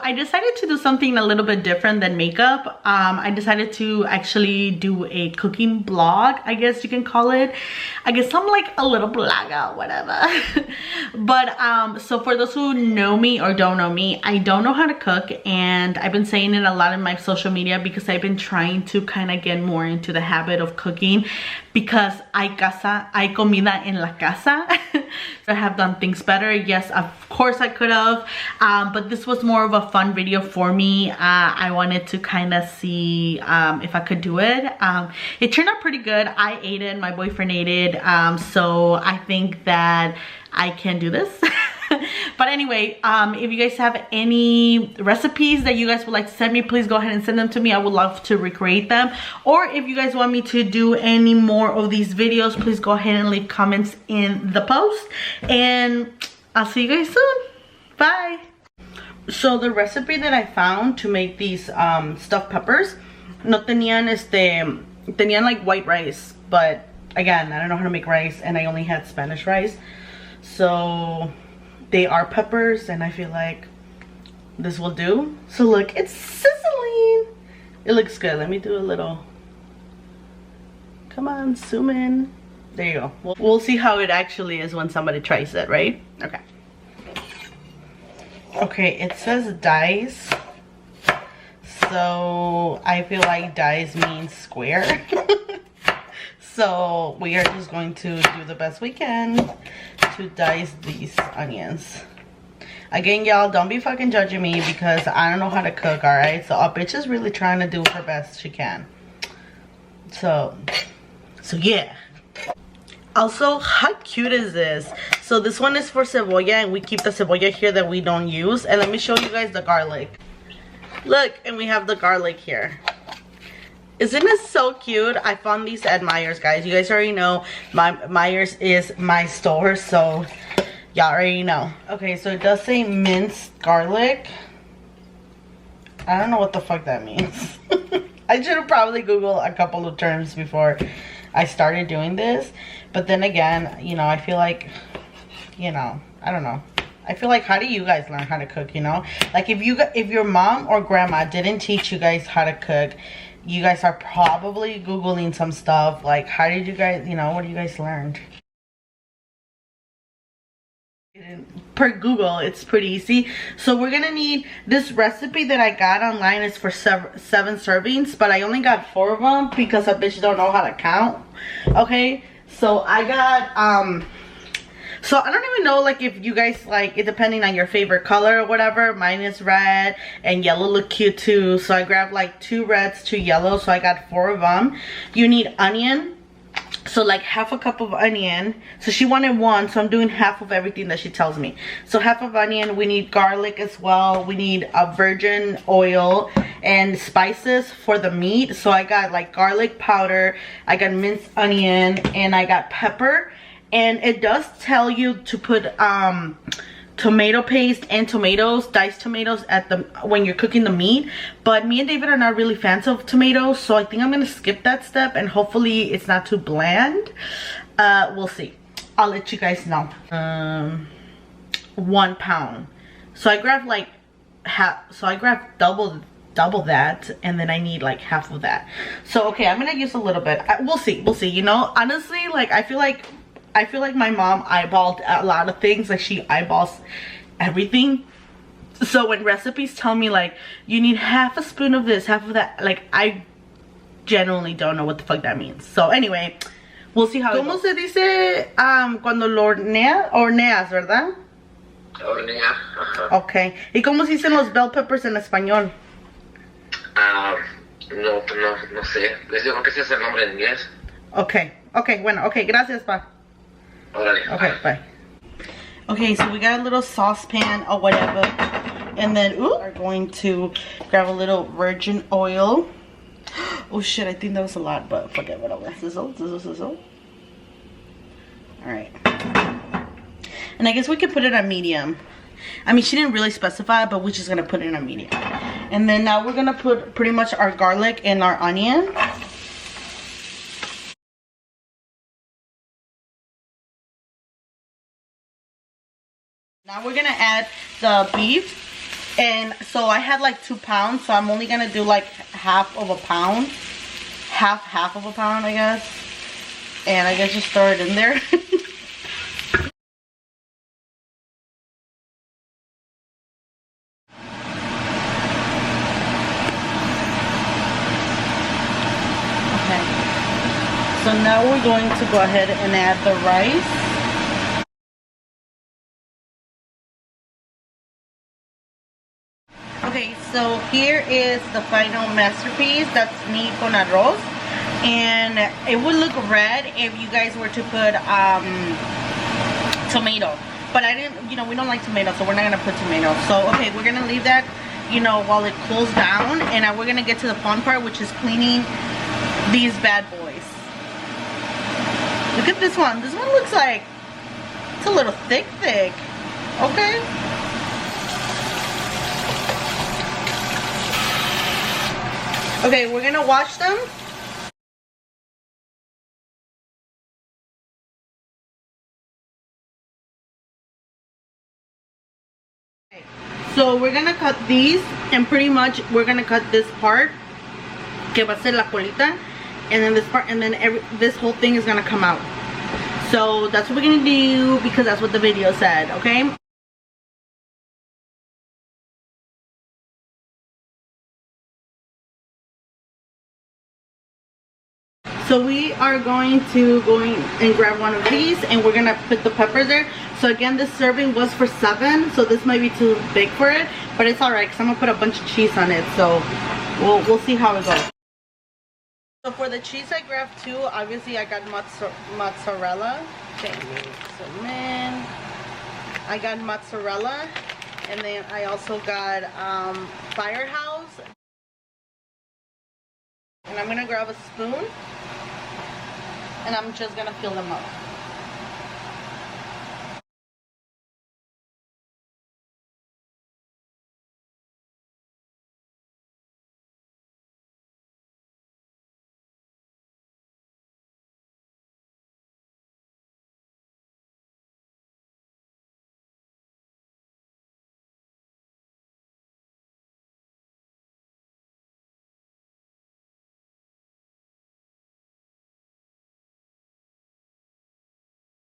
I decided to do something a little bit different than makeup. I decided to actually do a cooking blog, I guess you can call it. I guess I'm like a little blogger, whatever. But so for those who know me or don't know me, I don't know how to cook, and I've been saying it a lot in my social media because I've been trying to kind of get more into the habit of cooking, because hay comida en la casa. I have done things better. Yes, of course I could have, but this was more of a fun video for me. I wanted to kind of see if I could do it. It turned out pretty good. I ate it, my boyfriend ate it, so I think that I can do this. But anyway, if you guys have any recipes that you guys would like to send me, please go ahead and send them to me. I would love to recreate them. Or if you guys want me to do any more of these videos, please go ahead and leave comments in the post. And I'll see you guys soon. Bye. So the recipe that I found to make these stuffed peppers, no tenían tenían like white rice, but again, I don't know how to make rice, and I only had Spanish rice. So they are peppers, and I feel like this will do. So look, it's sizzling. It looks good. Let me do a little, come on, zoom in. There you go. We'll see how it actually is when somebody tries it, right? Okay. Okay, it says dice. So I feel like dice means square. So we are just going to do the best we can to dice these onions. Again, y'all, don't be fucking judging me because I don't know how to cook, alright? So a bitch is really trying to do her best she can. So yeah. Also, how cute is this? So this one is for cebolla, and we keep the cebolla here that we don't use. And let me show you guys the garlic. Look, and we have the garlic here. Isn't it so cute? I found these at Myers, guys. You guys already know Myers is my store, so y'all already know. Okay, so it does say minced garlic. I don't know what the fuck that means. I should have probably Googled a couple of terms before I started doing this. But then again, you know, I feel like, you know, I don't know. I feel like, how do you guys learn how to cook, you know? Like if your mom or grandma didn't teach you guys how to cook, you guys are probably Googling some stuff. Like, how did you guys, you know, what do you guys learned? Per Google, it's pretty easy. So we're gonna need this recipe that I got online is for 7 servings, but I only got 4 of them because a bitch don't know how to count. Okay, so I got so I don't even know, like, if you guys like it, depending on your favorite color or whatever. Mine is red, and yellow look cute too, so I grabbed like 2 reds, 2 yellows, so I got 4 of them. You need onion, so like half a cup of onion. So she wanted 1, so I'm doing half of everything that she tells me. So half of onion. We need garlic as well. We need a virgin oil and spices for the meat. So I got like garlic powder, I got minced onion, and I got pepper. And it does tell you to put tomato paste and tomatoes, diced tomatoes when you're cooking the meat. But me and David are not really fans of tomatoes, so I think I'm gonna skip that step, and hopefully it's not too bland. We'll see. I'll let you guys know. 1 pound. So I grabbed like half. So I grabbed double that, and then I need like half of that. So okay, I'm gonna use a little bit. We'll see. You know, honestly, like I feel like my mom eyeballed a lot of things. Like she eyeballs everything. So when recipes tell me like you need half a spoon of this, half of that, like I genuinely don't know what the fuck that means. So anyway, we'll see how it goes. ¿Cómo se dice cuando lo horneas, verdad? Hornear. Okay. ¿Y cómo se dicen los bell peppers en español? No sé. Les digo que ese es el nombre en inglés. Okay, bueno, okay, gracias, pa. Okay, bye. Okay, so we got a little saucepan or whatever, and then we're going to grab a little virgin oil. Oh shit, I think that was a lot, but forget whatever. Sizzle. Alright. And I guess we could put it on medium. I mean, she didn't really specify, but we're just gonna put it on medium. And then now we're gonna put pretty much our garlic and our onion. Now we're gonna add the beef. And so I had like 2 pounds, so I'm only gonna do like half of a pound. Half of a pound, I guess. And I guess just throw it in there. Okay. So now we're going to go ahead and add the rice. Okay, so here is the final masterpiece. That's meat con arroz. And it would look red if you guys were to put tomato. But I didn't, you know, we don't like tomato, so we're not gonna put tomato. So, okay, we're gonna leave that, you know, while it cools down. And now we're gonna get to the fun part, which is cleaning these bad boys. Look at this one. This one looks like it's a little thick. Okay. Okay, we're gonna wash them. Okay, so we're gonna cut these, and pretty much we're gonna cut this part, que va a ser la colita, and then this part, and then this whole thing is gonna come out. So that's what we're gonna do because that's what the video said, okay? So we are going to go and grab one of these, and we're gonna put the peppers there. So again, this serving was for 7, so this might be too big for it, but it's alright because I'm gonna put a bunch of cheese on it. So we'll see how it goes. So for the cheese I grabbed too, obviously I got mozzarella. Okay, some in. I got mozzarella, and then I also got Firehouse. And I'm gonna grab a spoon, and I'm just gonna fill them up.